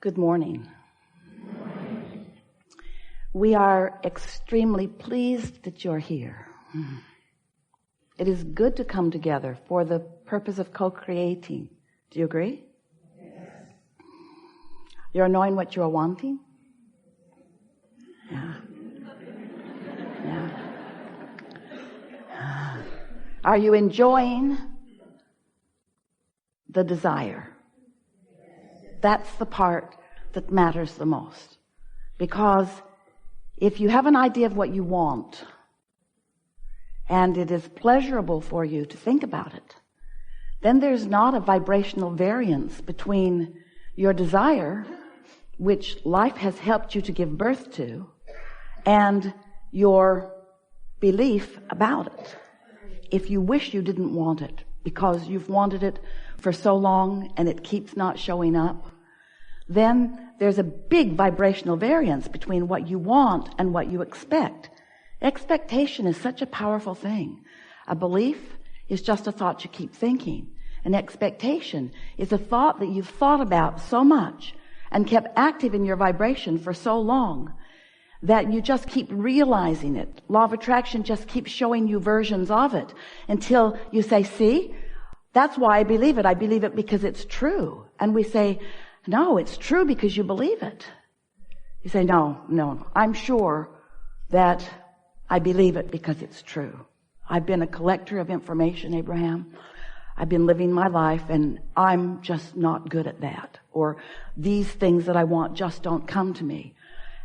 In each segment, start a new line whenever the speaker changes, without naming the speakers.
Good morning. We are extremely pleased that you're here. It is good to come together for the purpose of co-creating. Do you agree? Yes. You're knowing what you're wanting? Yeah. Are you enjoying the desire? That's the part that matters the most. Because if you have an idea of what you want, and it is pleasurable for you to think about it, then there's not a vibrational variance between your desire, which life has helped you to give birth to, and your belief about it. If you wish you didn't want it, because you've wanted it for so long and it keeps not showing up, then there's a big vibrational variance between what you want and what you expect. Expectation is such a powerful thing. A belief is just a thought you keep thinking. An expectation is a thought that you've thought about so much and kept active in your vibration for so long that you just keep realizing it. Law of attraction just keeps showing you versions of it until you say, see, that's why I believe it. I believe it because it's true. And we say, no, it's true because you believe it. You say, no, I'm sure that I believe it because it's true. I've been a collector of information, Abraham. I've been living my life and I'm just not good at that. Or these things that I want just don't come to me.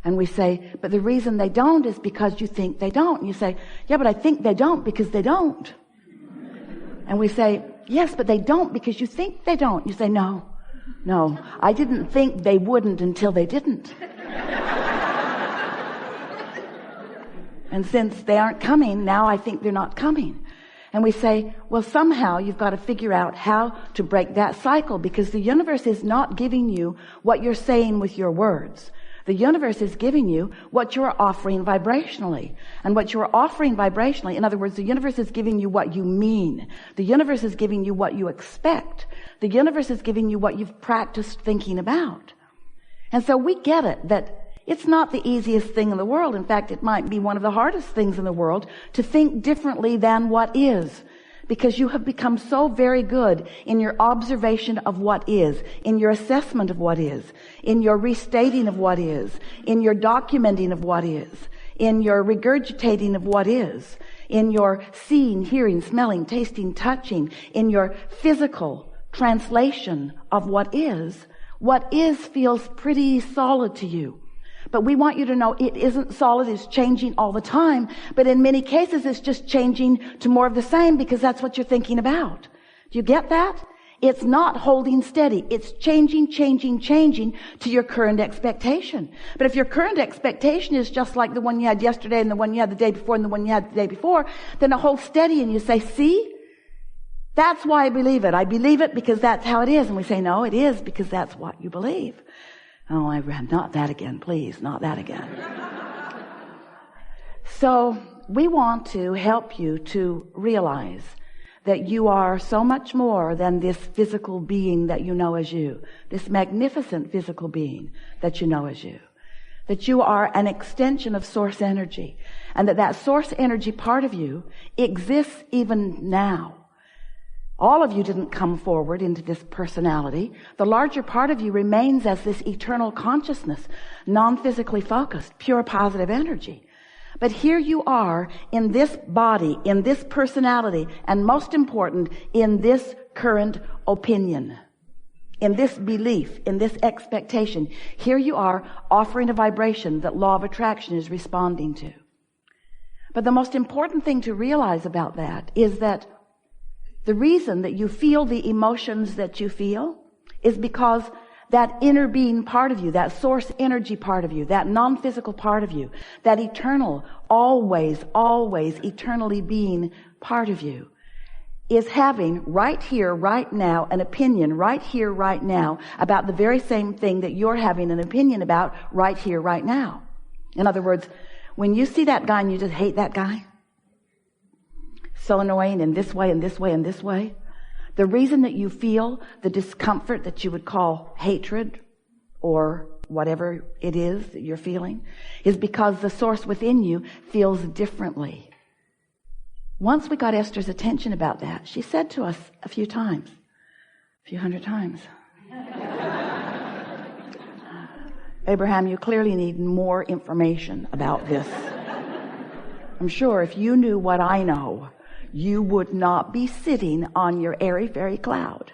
And we say, but the reason they don't is because you think they don't. And you say, yeah, but I think they don't because they don't. And we say, yes, but they don't because you think they don't. You say, no, I didn't think they wouldn't until they didn't. And since they aren't coming, now I think they're not coming. And we say, well, somehow you've got to figure out how to break that cycle, because the universe is not giving you what you're saying with your words. The universe is giving you what you're offering vibrationally. And what you're offering vibrationally, in other words, the universe is giving you what you mean. The universe is giving you what you expect. The universe is giving you what you've practiced thinking about. And so we get it, that it's not the easiest thing in the world. In fact, it might be one of the hardest things in the world to think differently than what is. Because you have become so very good in your observation of what is, in your assessment of what is, in your restating of what is, in your documenting of what is, in your regurgitating of what is, in your seeing, hearing, smelling, tasting, touching, in your physical translation of what is feels pretty solid to you. But we want you to know it isn't solid, it's changing all the time. But in many cases, it's just changing to more of the same because that's what you're thinking about. Do you get that? It's not holding steady. It's changing to your current expectation. But if your current expectation is just like the one you had yesterday and the one you had the day before and the one you had the day before, then it holds steady and you say, see? That's why I believe it. I believe it because that's how it is. And we say, no, it is because that's what you believe. Oh, Abraham, not that again, please, not that again. So we want to help you to realize that you are so much more than this physical being that you know as you, this magnificent physical being that you know as you, that you are an extension of source energy, and that source energy part of you exists even now. All of you didn't come forward into this personality. The larger part of you remains as this eternal consciousness, non-physically focused, pure positive energy. But here you are in this body, in this personality, and most important, in this current opinion, in this belief, in this expectation. Here you are offering a vibration that law of attraction is responding to. But the most important thing to realize about that is that the reason that you feel the emotions that you feel is because that inner being part of you, that source energy part of you, that non-physical part of you, that eternal, always eternally being part of you is having right here, right now, an opinion right here, right now about the very same thing that you're having an opinion about right here, right now. In other words, when you see that guy and you just hate that guy, so annoying in this way and this way and this way, the reason that you feel the discomfort that you would call hatred or whatever it is that you're feeling, is because the source within you feels differently. Once we got Esther's attention about that, she said to us a few hundred times, Abraham, you clearly need more information about this. I'm sure if you knew what I know, you would not be sitting on your airy fairy cloud.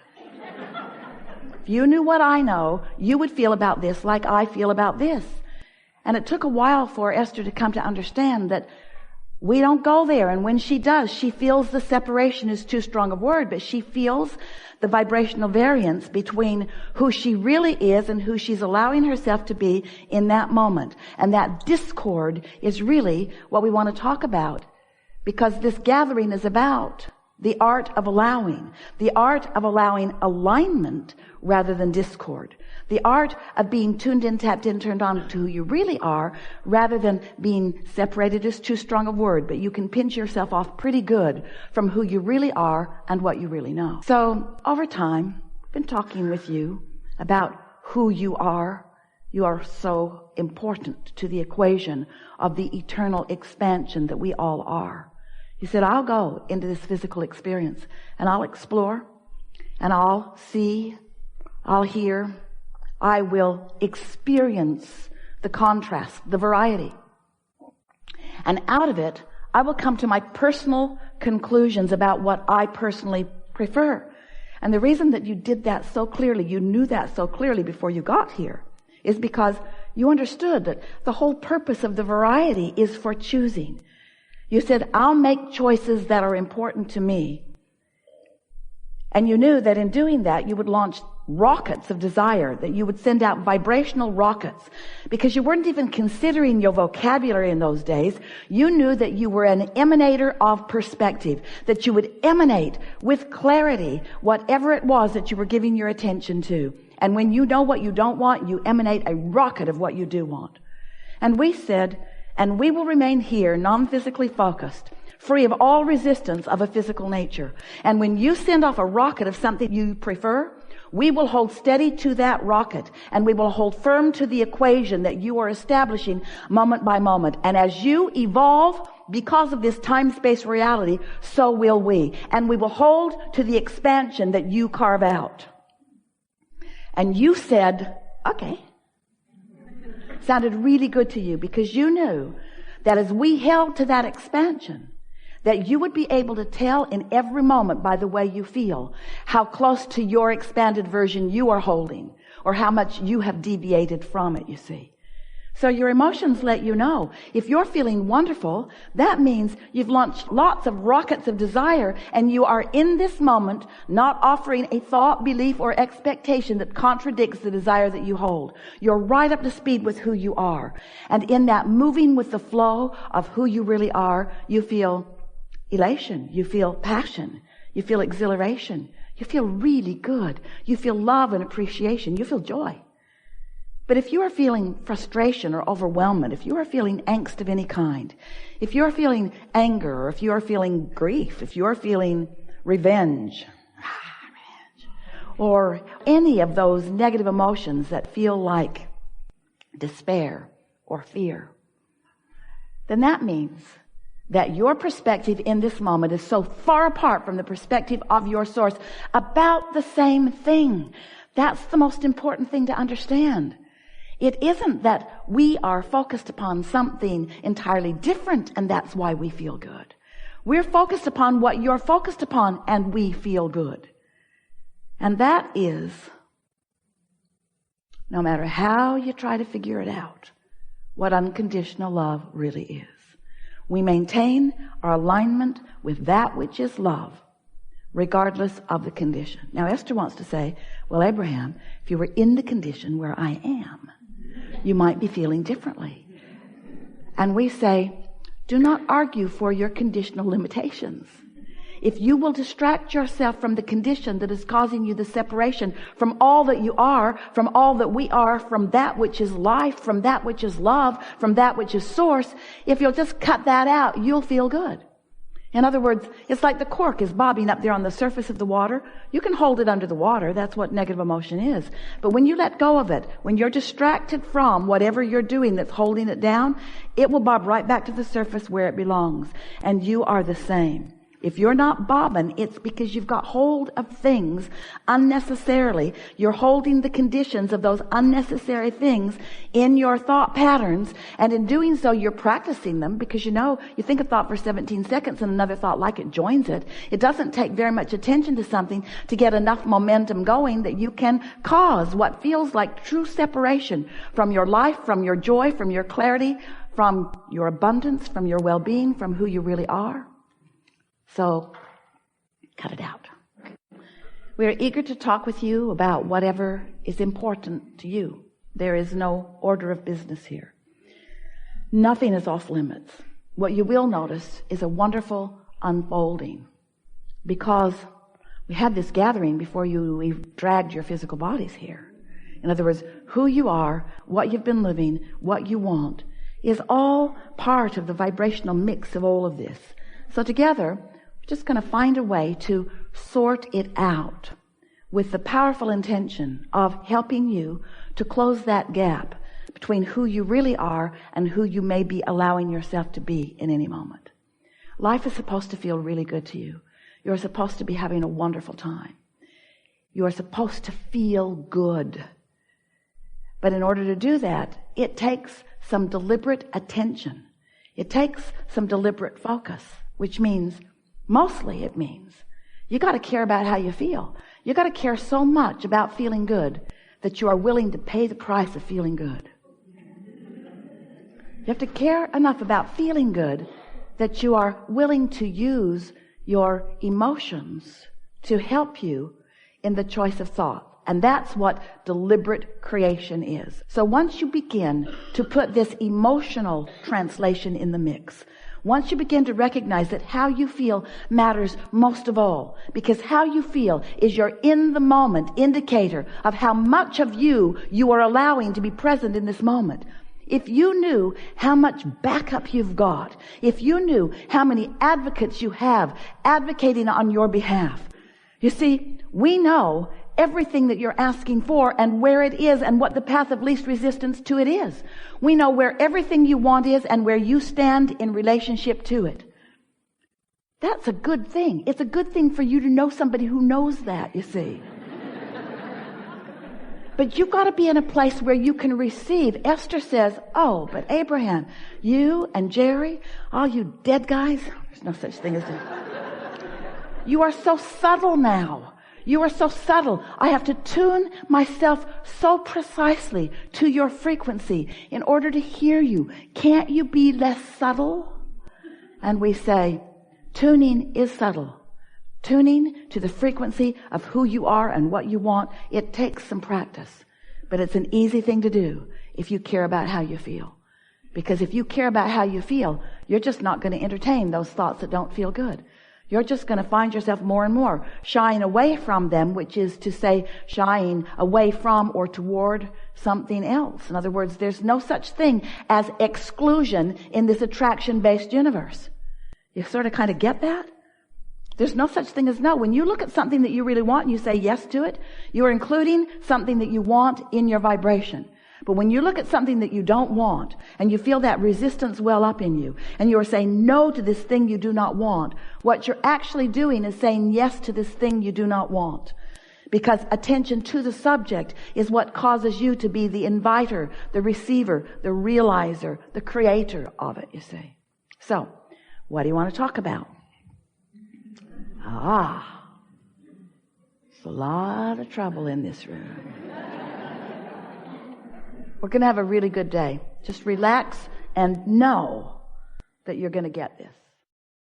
If you knew what I know, you would feel about this like I feel about this. And it took a while for Esther to come to understand that we don't go there. And when she does, she feels the separation is too strong a word, but she feels the vibrational variance between who she really is and who she's allowing herself to be in that moment. And that discord is really what we want to talk about, because this gathering is about the art of allowing alignment rather than discord. The art of being tuned in, tapped in, turned on to who you really are, rather than being separated is too strong a word, but you can pinch yourself off pretty good from who you really are and what you really know. So over time, I've been talking with you about who you are. You are so important to the equation of the eternal expansion that we all are. You said, I'll go into this physical experience and I'll explore and I'll see, I'll hear, I will experience the contrast, the variety. And out of it, I will come to my personal conclusions about what I personally prefer. And the reason that you did that so clearly, you knew that so clearly before you got here, is because you understood that the whole purpose of the variety is for choosing. You said, I'll make choices that are important to me. And you knew that in doing that, you would launch rockets of desire, that you would send out vibrational rockets, because you weren't even considering your vocabulary in those days. You knew that you were an emanator of perspective, that you would emanate with clarity whatever it was that you were giving your attention to. And when you know what you don't want, you emanate a rocket of what you do want. And we said, and we will remain here, non-physically focused, free of all resistance of a physical nature. And when you send off a rocket of something you prefer, we will hold steady to that rocket, and we will hold firm to the equation that you are establishing moment by moment. And as you evolve because of this time-space reality, so will we. And we will hold to the expansion that you carve out. And you said, okay. Sounded really good to you, because you knew that as we held to that expansion, that you would be able to tell in every moment by the way you feel how close to your expanded version you are holding, or how much you have deviated from it, you see. So your emotions let you know. If you're feeling wonderful, that means you've launched lots of rockets of desire, and you are in this moment not offering a thought, belief, or expectation that contradicts the desire that you hold. You're right up to speed with who you are. And in that moving with the flow of who you really are, you feel elation, you feel passion, you feel exhilaration, you feel really good, you feel love and appreciation, you feel joy. But if you are feeling frustration or overwhelmment, if you are feeling angst of any kind, if you are feeling anger, or if you are feeling grief, if you are feeling revenge, or any of those negative emotions that feel like despair or fear, then that means that your perspective in this moment is so far apart from the perspective of your source about the same thing. That's the most important thing to understand. It isn't that we are focused upon something entirely different and that's why we feel good. We're focused upon what you're focused upon and we feel good. And that is, no matter how you try to figure it out, what unconditional love really is. We maintain our alignment with that which is love, regardless of the condition. Now Esther wants to say, well, Abraham, if you were in the condition where I am, you might be feeling differently. And we say, do not argue for your conditional limitations. If you will distract yourself from the condition that is causing you the separation from all that you are, from all that we are, from that which is life, from that which is love, from that which is source, if you'll just cut that out, you'll feel good. In other words, it's like the cork is bobbing up there on the surface of the water. You can hold it under the water. That's what negative emotion is. But when you let go of it, when you're distracted from whatever you're doing that's holding it down, it will bob right back to the surface where it belongs. And you are the same. If you're not bobbing, it's because you've got hold of things unnecessarily. You're holding the conditions of those unnecessary things in your thought patterns. And in doing so, you're practicing them because you think a thought for 17 seconds and another thought like it joins it. It doesn't take very much attention to something to get enough momentum going that you can cause what feels like true separation from your life, from your joy, from your clarity, from your abundance, from your well-being, from who you really are. So, cut it out. We are eager to talk with you about whatever is important to you. There is no order of business here. Nothing is off limits. What you will notice is a wonderful unfolding, because we had this gathering before we dragged your physical bodies here. In other words, who you are, what you've been living, what you want, is all part of the vibrational mix of all of this. So together, we're just going to find a way to sort it out with the powerful intention of helping you to close that gap between who you really are and who you may be allowing yourself to be in any moment. Life is supposed to feel really good to you. You're supposed to be having a wonderful time. You are supposed to feel good. But in order to do that, it takes some deliberate attention. It takes some deliberate focus, which means, mostly it means, you got to care about how you feel. You got to care so much about feeling good that you are willing to pay the price of feeling good. You have to care enough about feeling good that you are willing to use your emotions to help you in the choice of thought. And that's what deliberate creation is. So once you begin to put this emotional translation in the mix, once you begin to recognize that how you feel matters most of all, because how you feel is your in-the-moment indicator of how much of you are allowing to be present in this moment. If you knew how much backup you've got, if you knew how many advocates you have advocating on your behalf, you see, we know everything that you're asking for and where it is and what the path of least resistance to it is. We know where everything you want is and where you stand in relationship to it. That's a good thing. It's a good thing for you to know somebody who knows that, you see. But you've got to be in a place where you can receive. Esther says, oh, but Abraham, you and Jerry, all you dead guys, there's no such thing as that. You are so subtle now. You are so subtle. I have to tune myself so precisely to your frequency in order to hear you. Can't you be less subtle? And we say, tuning is subtle. Tuning to the frequency of who you are and what you want, it takes some practice. But it's an easy thing to do if you care about how you feel. Because if you care about how you feel, you're just not going to entertain those thoughts that don't feel good. You're just going to find yourself more and more shying away from them, which is to say shying away from or toward something else. In other words, there's no such thing as exclusion in this attraction-based universe. You sort of kind of get that? There's no such thing as no. When you look at something that you really want and you say yes to it, you are including something that you want in your vibration. But when you look at something that you don't want and you feel that resistance well up in you and you are saying no to this thing you do not want, what you're actually doing is saying yes to this thing you do not want. Because attention to the subject is what causes you to be the inviter, the receiver, the realizer, the creator of it, you see. So, what do you want to talk about? There's a lot of trouble in this room. We're going to have a really good day. Just relax and know that you're going to get this.